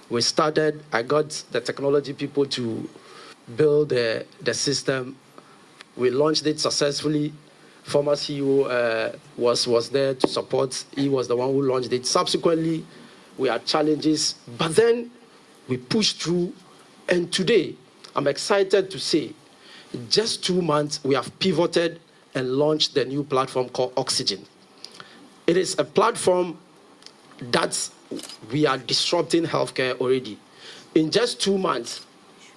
We started, I got the technology people to build the system. We launched it successfully. Former CEO was there to support. He was the one who launched it. Subsequently, we had challenges, but then we pushed through. And today, I'm excited to say, in just 2 months, we have pivoted and launched the new platform called Oxygen. It is a platform that we are disrupting healthcare already. In just 2 months,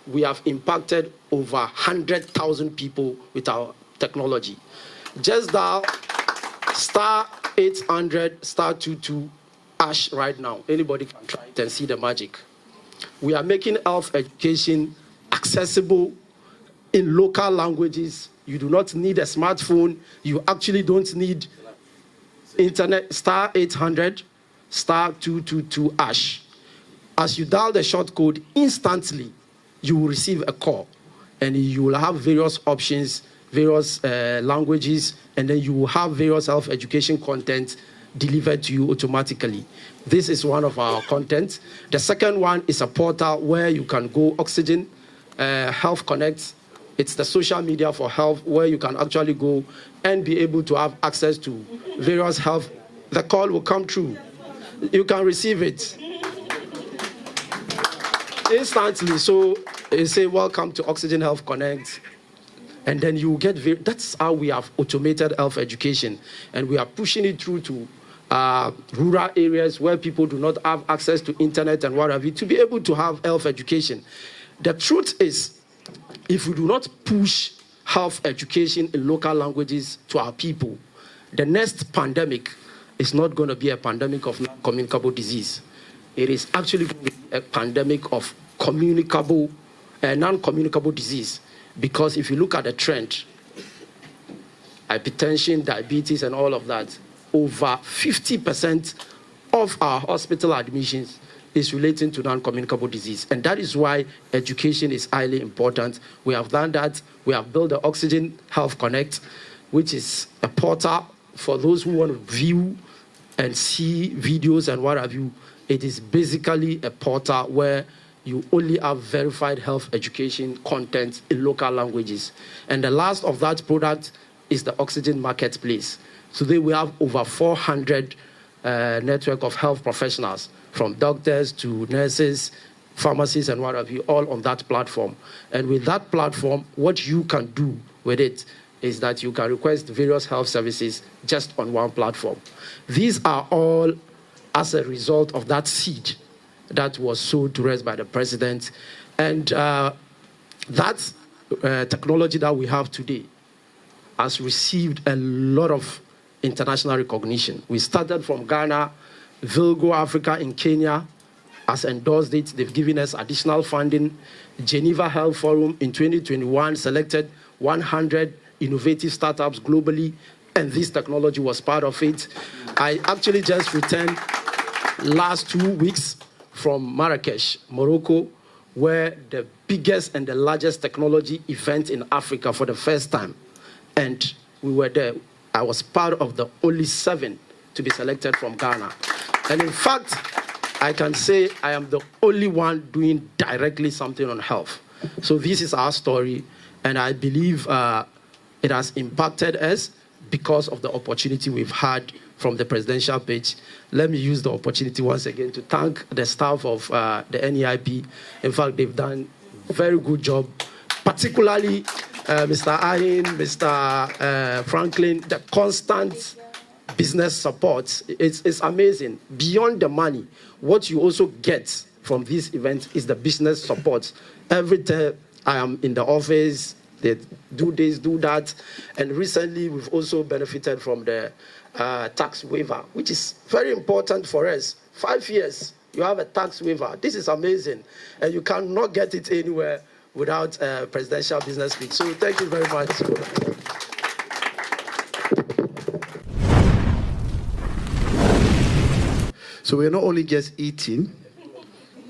we have impacted over 100,000 people with our technology. Just dial *800 *22 # right now. Anybody can try it and see the magic. We are making health education accessible in local languages. You do not need a smartphone. You actually don't need internet. *800 *222 #. As you dial the short code, instantly you will receive a call, and you will have various options, various languages, and then you will have various health education content delivered to you automatically. This is one of our content. The second one is a portal where you can go, Oxygen Health Connect. It's the social media for health where you can actually go and be able to have access to various health. The call will come through. You can receive it instantly. So you say, welcome to Oxygen Health Connect. And then you get, that's how we have automated health education. And we are pushing it through to rural areas where people do not have access to internet and what have you, to be able to have health education. The truth is, if we do not push health education in local languages to our people, the next pandemic is not going to be a pandemic of non-communicable disease. It is actually going to be a pandemic of non-communicable disease. Because if you look at the trend, hypertension, diabetes, and all of that, over 50% of our hospital admissions is relating to non-communicable disease. And that is why education is highly important. We have done that. We have built the Oxygen Health Connect, which is a portal for those who want to view and see videos and what have you. It is basically a portal where you only have verified health education content in local languages. And the last of that product is the Oxygen Marketplace. Today we have over 400 network of health professionals, from doctors to nurses, pharmacists, and what have you, all on that platform. And with that platform, what you can do with it is that you can request various health services just on one platform. These are all as a result of that seed that was sowed to rest by the president. And that technology that we have today has received a lot of international recognition. We started from Ghana. Vilgo Africa in Kenya has endorsed it. They've given us additional funding. Geneva Health Forum in 2021 selected 100 innovative startups globally, and this technology was part of it. I actually just returned last 2 weeks from Marrakesh, Morocco, where the biggest and the largest technology event in Africa for the first time. And we were there. I was part of the only 7 to be selected from Ghana. And in fact, I can say I am the only one doing directly something on health. So this is our story, and I believe it has impacted us because of the opportunity we've had from the presidential page. Let me use the opportunity once again to thank the staff of the Neip. In fact, they've done a very good job, particularly Mr. Ahin, Mr. Franklin, the constant business support. It's amazing. Beyond the money, what you also get from this event is the business support. Every time I am in the office, they do this, do that. And recently, we've also benefited from the tax waiver, which is very important for us. 5 years, you have a tax waiver. This is amazing. And you cannot get it anywhere without presidential business speak. So thank you very much. So we're not only just eating,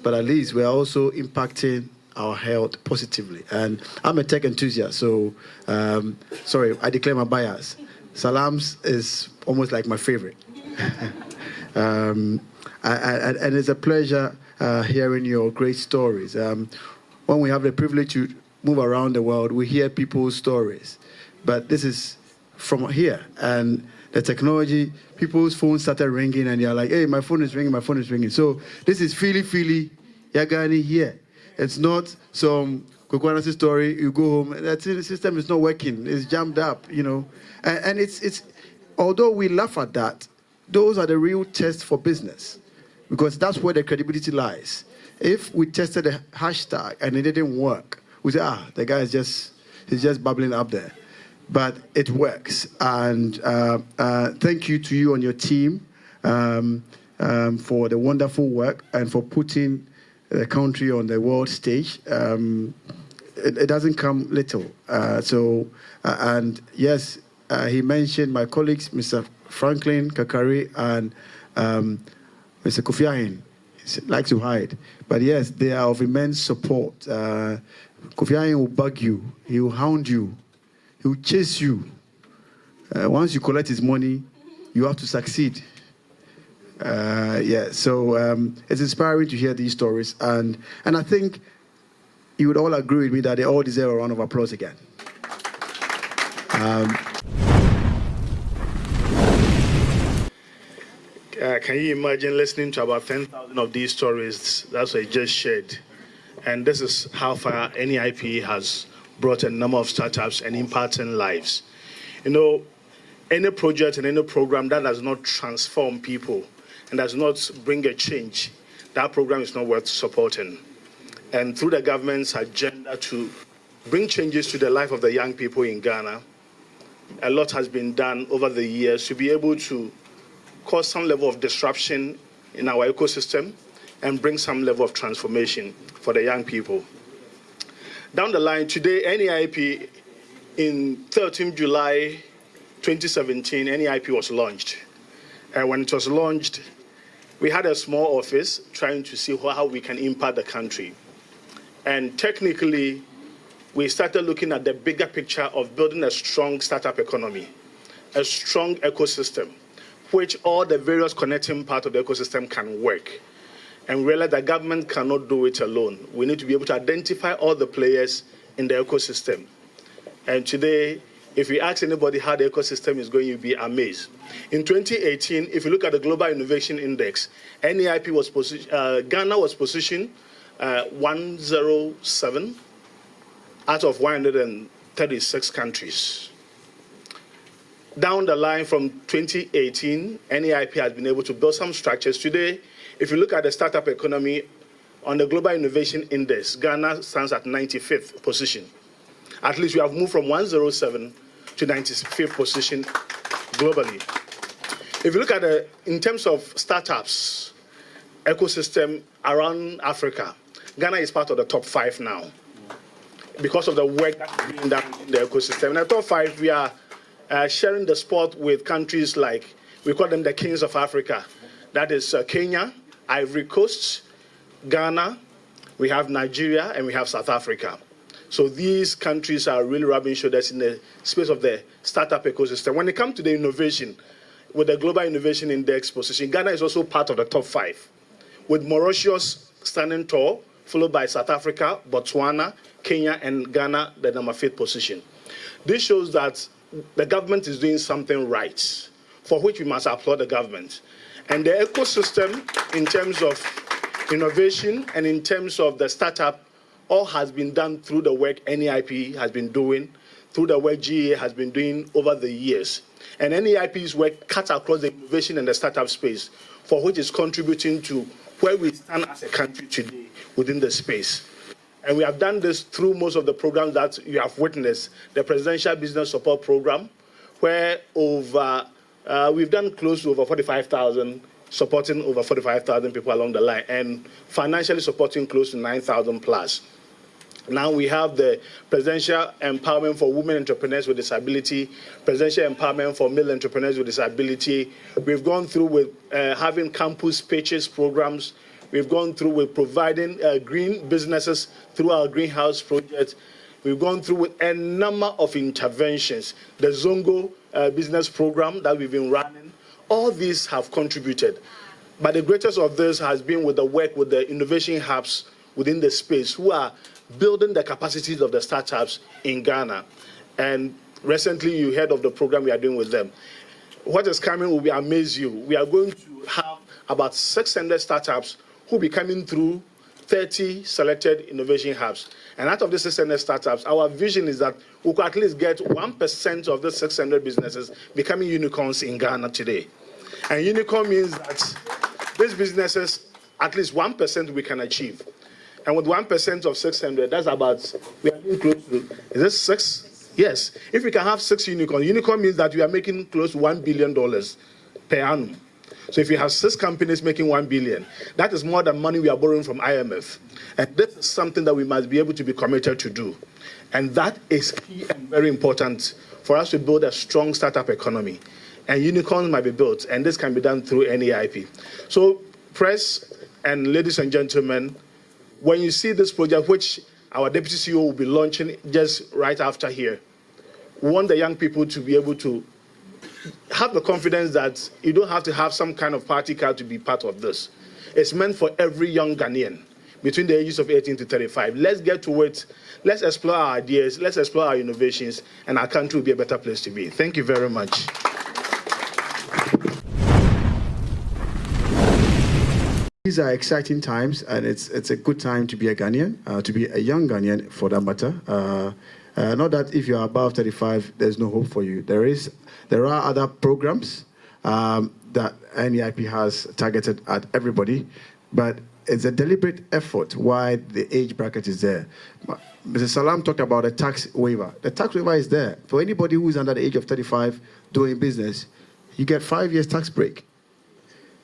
but at least we're also impacting our health positively. And I'm a tech enthusiast, so sorry, I declare my bias. Salams is almost like my favorite. And it's a pleasure hearing your great stories. When we have the privilege to move around the world, we hear people's stories. But this is from here. And the technology, people's phones started ringing and they're like, hey, my phone is ringing, my phone is ringing. So this is Philly Yagani here. It's not some Kwekwanasi story, you go home, the system is not working, it's jammed up, you know. And it's although we laugh at that, those are the real tests for business, because that's where the credibility lies. If we tested a hashtag and it didn't work, we say, the guy is just babbling up there. But it works. And thank you to you and your team for the wonderful work and for putting the country on the world stage. It doesn't come little. And yes, he mentioned my colleagues, Mr. Franklin Kakari and Mr. Kofi Ahin. He likes to hide. But yes, they are of immense support. Kofi Ahin will bug you. He will hound you. He will chase you. Once you collect his money, you have to succeed. So it's inspiring to hear these stories. And I think you would all agree with me that they all deserve a round of applause again. Can you imagine listening to about 10,000 of these stories? That's what I just shared. And this is how far NEIP has brought a number of startups and impacting lives. You know, any project and any program that does not transform people and does not bring a change, that program is not worth supporting. And through the government's agenda to bring changes to the life of the young people in Ghana, a lot has been done over the years to be able to cause some level of disruption in our ecosystem and bring some level of transformation for the young people. Down the line, today, NEIP, in 13 July 2017, NEIP was launched. And when it was launched, we had a small office trying to see how we can impact the country. And technically, we started looking at the bigger picture of building a strong startup economy, a strong ecosystem, which all the various connecting parts of the ecosystem can work. And realize that government cannot do it alone. We need to be able to identify all the players in the ecosystem. And today, if you ask anybody how the ecosystem is going, you'll be amazed. In 2018, if you look at the Global Innovation Index, NEIP was Ghana was positioned 107 out of 136 countries. Down the line from 2018, NEIP has been able to build some structures. Today, if you look at the startup economy on the Global Innovation Index, Ghana stands at 95th position. At least we have moved from 107 to 95th position globally. If you look at in terms of startups, ecosystem around Africa, Ghana is part of the top 5 now because of the work that's being done in the ecosystem. In the top 5, we are sharing the spot with countries like, we call them the kings of Africa. That is Kenya, Ivory Coast, Ghana, we have Nigeria, and we have South Africa. So these countries are really rubbing shoulders in the space of the startup ecosystem. When it comes to the innovation, with the Global Innovation Index position, Ghana is also part of the top 5, with Mauritius standing tall, followed by South Africa, Botswana, Kenya, and Ghana, the number 5th position. This shows that the government is doing something right, for which we must applaud the government. And the ecosystem, in terms of innovation and in terms of the startup, all has been done through the work NEIP has been doing, through the work GEA has been doing over the years. And NEIP's work cuts across the innovation and the startup space, for which is contributing to where we stand as a country today within the space. And we have done this through most of the programs that you have witnessed. The Presidential Business Support Program, where we've done close to over 45,000, supporting over 45,000 people along the line, and financially supporting close to 9,000 plus. Now we have the Presidential Empowerment for Women Entrepreneurs with Disability, Presidential Empowerment for Male Entrepreneurs with Disability. We've gone through with having campus pitches programs. We've gone through with providing green businesses through our greenhouse project. We've gone through with a number of interventions. The Zongo business program that we've been running, all these have contributed. But the greatest of this has been with the work with the innovation hubs within the space who are building the capacities of the startups in Ghana. And recently you heard of the program we are doing with them. What is coming will amaze you. We are going to have about 600 startups who will be coming through 30 selected innovation hubs. And out of the 600 startups, our vision is that we could at least get 1% of the 600 businesses becoming unicorns in Ghana today. And unicorn means that these businesses, at least 1% we can achieve. And with 1% of 600, that's about, we are getting close to, is this 6? Yes. If we can have 6 unicorns, unicorn means that we are making close to $1 billion per annum. So if you have 6 companies making $1 billion, that is more than money we are borrowing from IMF. And this is something that we must be able to be committed to do. And that is key and very important for us to build a strong startup economy. And unicorns might be built, and this can be done through Neip. So, press and ladies and gentlemen, when you see this project, which our Deputy CEO will be launching just right after here, we want the young people to be able to have the confidence that you don't have to have some kind of party card to be part of this. It's meant for every young Ghanaian between the ages of 18 to 35. Let's get to it. Let's explore our ideas. Let's explore our innovations, and our country will be a better place to be. Thank you very much. These are exciting times, and it's a good time to be a Ghanaian, to be a young Ghanaian for that matter. Not that if you're above 35, there's no hope for you. There are other programs that Neip has targeted at everybody, but it's a deliberate effort why the age bracket is there. Mr. Salam talked about a tax waiver. The tax waiver is there. For anybody who is under the age of 35 doing business, you get 5 years tax break.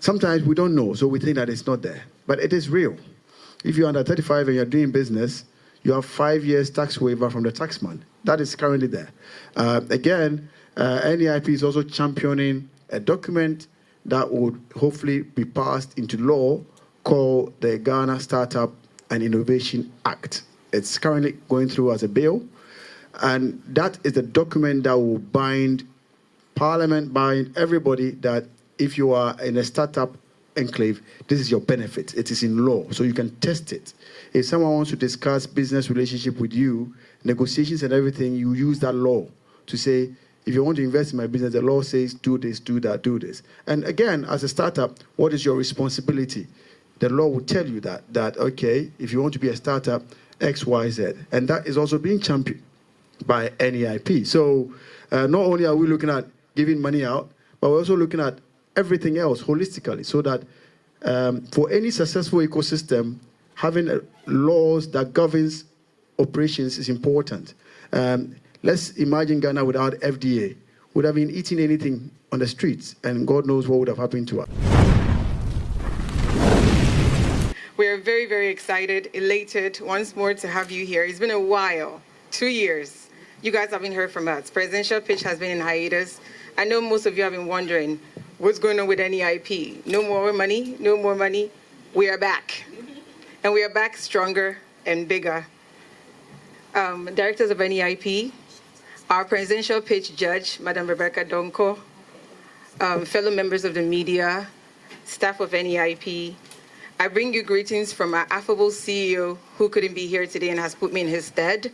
Sometimes we don't know, so we think that it's not there. But it is real. If you're under 35 and you're doing business, you have 5 years tax waiver from the taxman. That is currently there. Again, Neip is also championing a document that would hopefully be passed into law called the Ghana Startup and Innovation Act. It's currently going through as a bill, and that is the document that will bind Parliament, bind everybody that if you are in a startup enclave, this is your benefit. It is in law, so you can test it. If someone wants to discuss business relationship with you, negotiations and everything, you use that law to say, if you want to invest in my business, the law says do this, do that, do this. And again, as a startup, what is your responsibility? The law will tell you that okay, if you want to be a startup, X, Y, Z. And that is also being championed by Neip. So not only are we looking at giving money out, but we're also looking at everything else holistically, so that for any successful ecosystem, having laws that governs operations is important. Let's imagine Ghana without FDA. Would have been eating anything on the streets, and God knows what would have happened to us. We're very, very excited, elated once more to have you here. It's been a while, 2 years. You guys haven't heard from us. Presidential pitch has been in hiatus. I know most of you have been wondering, what's going on with Neip? No more money, no more money. We are back. And we are back stronger and bigger. Directors of Neip, our presidential pitch judge, Madam Rebecca Donko, fellow members of the media, staff of Neip, I bring you greetings from our affable CEO who couldn't be here today and has put me in his stead.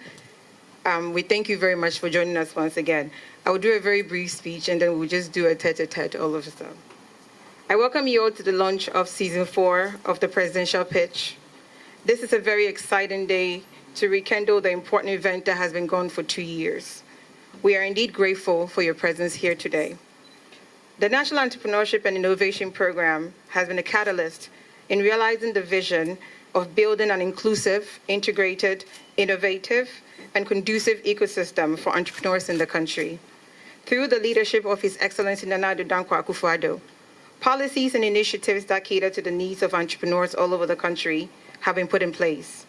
We thank you very much for joining us once again. I will do a very brief speech, and then we'll just do a tete-a-tete all of us. I welcome you all to the launch of Season 4 of the Presidential Pitch. This is a very exciting day to rekindle the important event that has been going for 2 years. We are indeed grateful for your presence here today. The National Entrepreneurship and Innovation Program has been a catalyst in realizing the vision of building an inclusive, integrated, innovative, and conducive ecosystem for entrepreneurs in the country. Through the leadership of His Excellency Nana Addo Dankwa Akufo-Addo, policies and initiatives that cater to the needs of entrepreneurs all over the country have been put in place,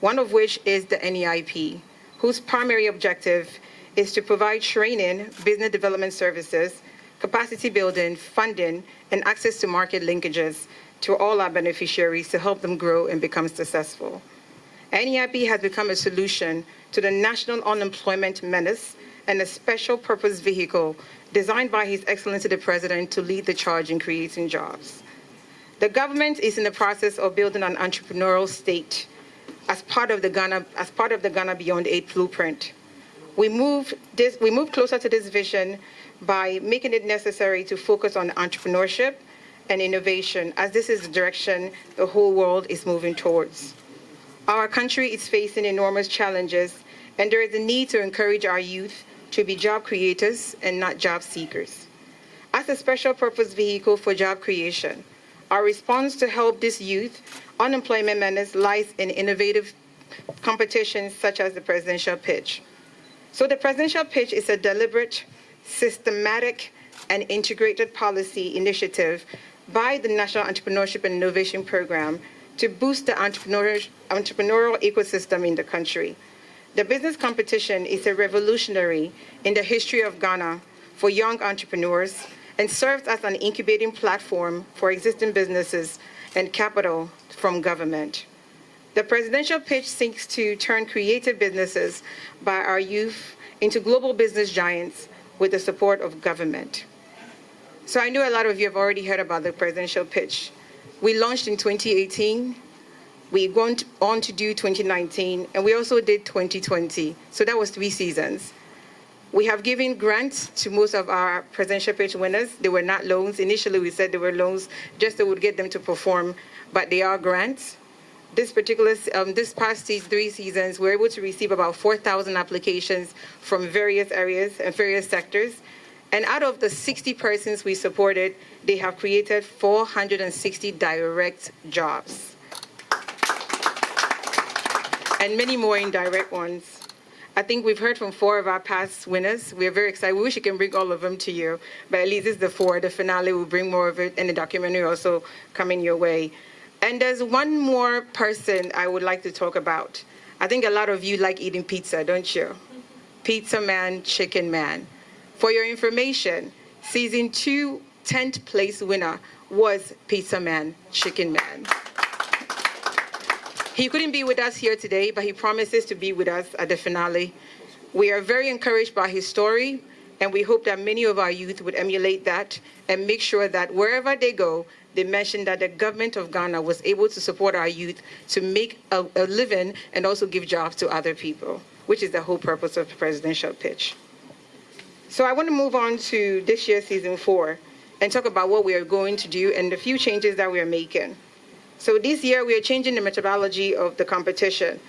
one of which is the Neip, whose primary objective is to provide training, business development services, capacity building, funding, and access to market linkages to all our beneficiaries to help them grow and become successful. Neip has become a solution to the national unemployment menace and a special purpose vehicle designed by His Excellency the President to lead the charge in creating jobs. The government is in the process of building an entrepreneurial state as part of the Ghana Beyond 8 blueprint. We move closer to this vision by making it necessary to focus on entrepreneurship and innovation, as this is the direction the whole world is moving towards. Our country is facing enormous challenges, and there is a need to encourage our youth to be job creators and not job seekers. As a special purpose vehicle for job creation, our response to help this youth unemployment menace lies in innovative competitions such as the presidential pitch. So the presidential pitch is a deliberate, systematic, and integrated policy initiative by the National Entrepreneurship and Innovation Program to boost the entrepreneurial ecosystem in the country. The business competition is a revolutionary in the history of Ghana for young entrepreneurs and serves as an incubating platform for existing businesses and capital from government. The presidential pitch seeks to turn creative businesses by our youth into global business giants with the support of government. So I know a lot of you have already heard about the presidential pitch. We launched in 2018, we went on to do 2019, and we also did 2020. So that was 3 seasons. We have given grants to most of our presidential pitch winners. They were not loans. Initially, we said they were loans just that would get them to perform, but they are grants. This past 3 seasons, we're able to receive about 4,000 applications from various areas and various sectors. And out of the 60 persons we supported, they have created 460 direct jobs. And many more indirect ones. I think we've heard from 4 of our past winners. We're very excited. We wish we can bring all of them to you, but at least it's the 4. The finale will bring more of it, and the documentary also coming your way. And there's one more person I would like to talk about. I think a lot of you like eating pizza, don't you? Pizza Man, Chicken Man. For your information, season 2 10th place winner was Pizza Man, Chicken Man. He couldn't be with us here today, but he promises to be with us at the finale. We are very encouraged by his story, and we hope that many of our youth would emulate that and make sure that wherever they go, they mention that the government of Ghana was able to support our youth to make a living and also give jobs to other people, which is the whole purpose of the presidential pitch. So I want to move on to this year's season 4 and talk about what we are going to do and the few changes that we are making. So this year, we are changing the methodology of the competition.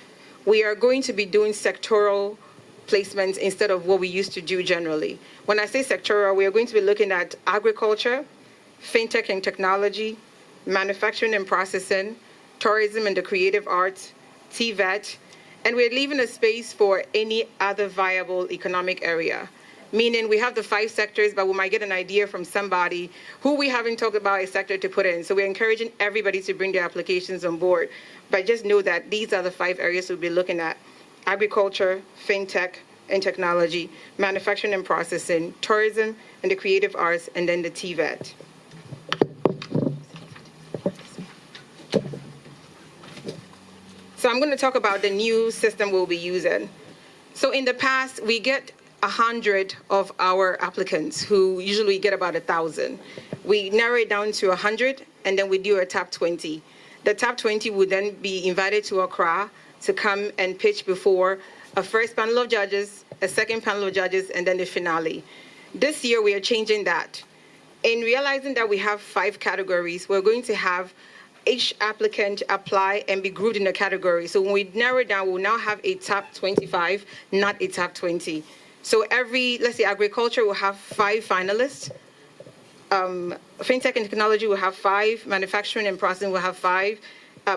We are going to be doing sectoral placements instead of what we used to do generally. When I say sectoral, we are going to be looking at agriculture, fintech and technology, manufacturing and processing, tourism and the creative arts, TVET, and we're leaving a space for any other viable economic area. Meaning we have the 5 sectors, but we might get an idea from somebody who we haven't talked about a sector to put in. So we're encouraging everybody to bring their applications on board. But just know that these are the 5 areas we'll be looking at: agriculture, fintech and technology, manufacturing and processing, tourism and the creative arts, and then the TVET. So I'm going to talk about the new system we'll be using. So in the past, we get 100 of our applicants who usually get about 1,000. We narrow it down to 100, and then we do a top 20. The top 20 would then be invited to Accra to come and pitch before a first panel of judges, a second panel of judges, and then the finale. This year, we are changing that. In realizing that we have 5 categories, we're going to have each applicant apply and be grouped in a category. So when we narrow it down, we'll now have a top 25, not a top 20. So let's say agriculture will have 5 finalists, fintech and technology will have 5, manufacturing and processing will have 5,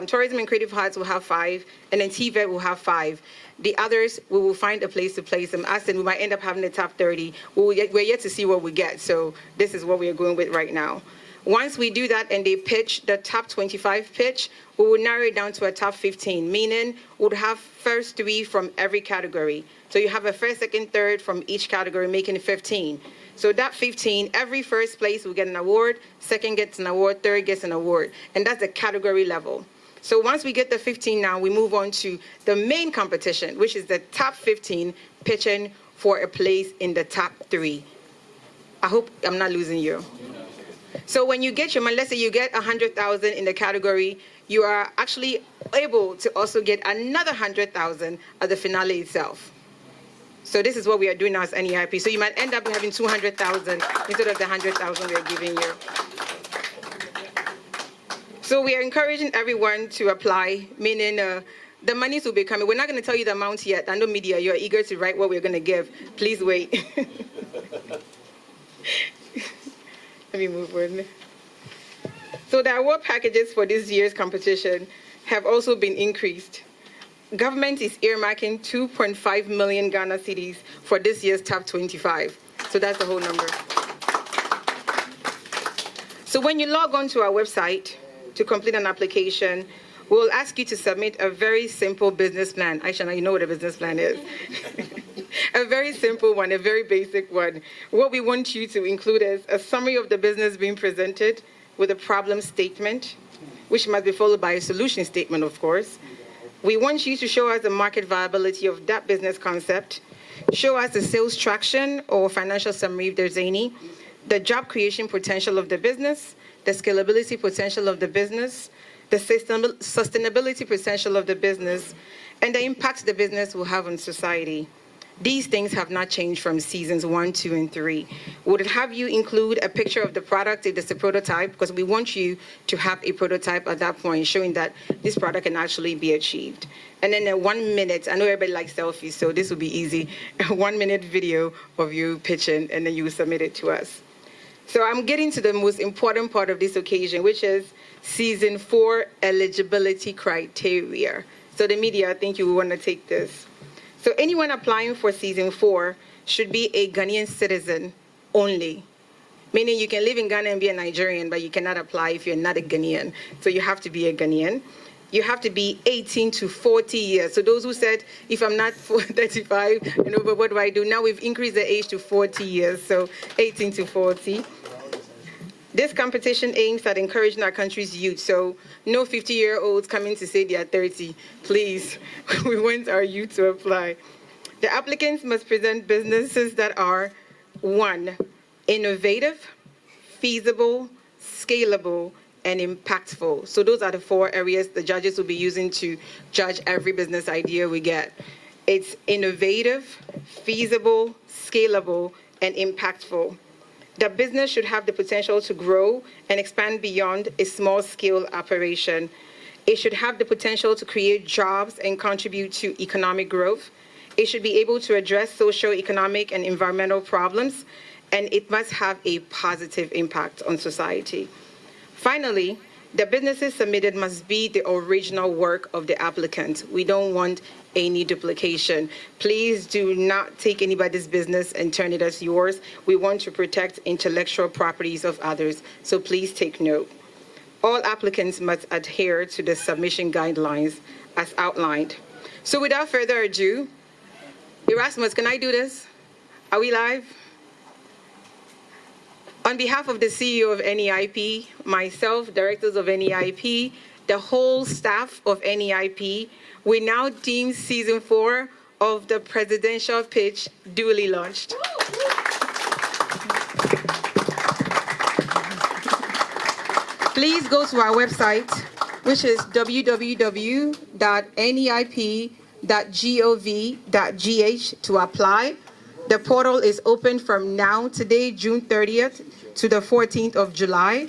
tourism and creative arts will have 5, and then TVET will have 5. The others, we will find a place to place them. As in, we might end up having the top 30. We're yet to see what we get, so this is what we are going with right now. Once we do that and they pitch the top 25 pitch, we will narrow it down to a top 15, meaning we'll have first 3 from every category. So you have a first, second, third from each category, making it 15. So that 15, every first place will get an award, second gets an award, third gets an award. And that's the category level. So once we get the 15 now, we move on to the main competition, which is the top 15 pitching for a place in the top 3. I hope I'm not losing you. So when you get your money, let's say you get 100,000 in the category, you are actually able to also get another 100,000 at the finale itself. So this is what we are doing now as NEIP. So you might end up having 200,000 instead of the 100,000 we are giving you. So we are encouraging everyone to apply, meaning the monies will be coming. We're not going to tell you the amount yet. I know media, you're eager to write what we're going to give. Please wait. Let me move on. So the award packages for this year's competition have also been increased. Government is earmarking 2.5 million Ghana cedis for this year's top 25. So that's the whole number. So when you log on to our website to complete an application, we'll ask you to submit a very simple business plan. Aisha, you know what a business plan is. A very simple one, a very basic one. What we want you to include is a summary of the business being presented with a problem statement, which must be followed by a solution statement, of course. We want you to show us the market viability of that business concept, show us the sales traction or financial summary if there's any, the job creation potential of the business, the scalability potential of the business, the sustainability potential of the business, and the impact the business will have on society. These things have not changed from seasons 1, 2, and 3. Would it have you include a picture of the product if it's a prototype? Because we want you to have a prototype at that point showing that this product can actually be achieved. And then a 1 minute, I know everybody likes selfies, so this will be easy, a 1 minute video of you pitching, and then you submit it to us. So I'm getting to the most important part of this occasion, which is season 4 eligibility criteria. So the media, I think you will want to take this. So anyone applying for season 4 should be a Ghanaian citizen only. Meaning you can live in Ghana and be a Nigerian, but you cannot apply if you're not a Ghanaian. So you have to be a Ghanaian. You have to be 18 to 40 years. So those who said, if I'm not 35, but what do I do? Now we've increased the age to 40 years, so 18 to 40. This competition aims at encouraging our country's youth, so no 50-year-olds coming to say they are 30. Please, we want our youth to apply. The applicants must present businesses that are 1, innovative, feasible, scalable, and impactful. So those are the 4 areas the judges will be using to judge every business idea we get. It's innovative, feasible, scalable, and impactful. The business should have the potential to grow and expand beyond a small-scale operation. It should have the potential to create jobs and contribute to economic growth. It should be able to address socio-economic and environmental problems, and it must have a positive impact on society. Finally, the businesses submitted must be the original work of the applicant. We don't want any duplication. Please do not take anybody's business and turn it as yours. We want to protect intellectual properties of others, so please take note. All applicants must adhere to the submission guidelines as outlined. So without further ado, Erasmus, can I do this? Are we live? On behalf of the CEO of NEIP, myself, directors of NEIP, the whole staff of NEIP, we now deem season 4 of the presidential pitch duly launched. Please go to our website, which is www.neip.gov.gh to apply. The portal is open from now, today, June 30th, to the 14th of July,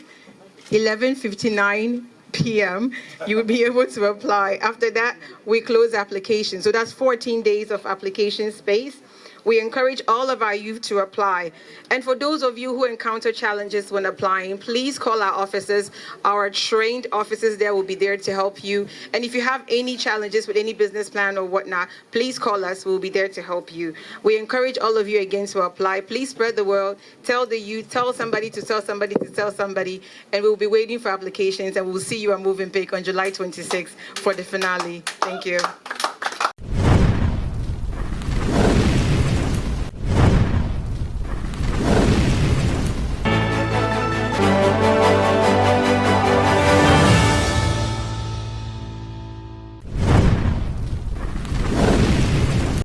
11:59 p.m. You will be able to apply. After that, we close applications. So that's 14 days of application space. We encourage all of our youth to apply. And for those of you who encounter challenges when applying, please call our officers. Our trained officers there will be there to help you. And if you have any challenges with any business plan or whatnot, please call us. We'll be there to help you. We encourage all of you again to apply. Please spread the word. Tell the youth, tell somebody to tell somebody to tell somebody. And we'll be waiting for applications. And we'll see you at Moving Pick on July 26th for the finale. Thank you.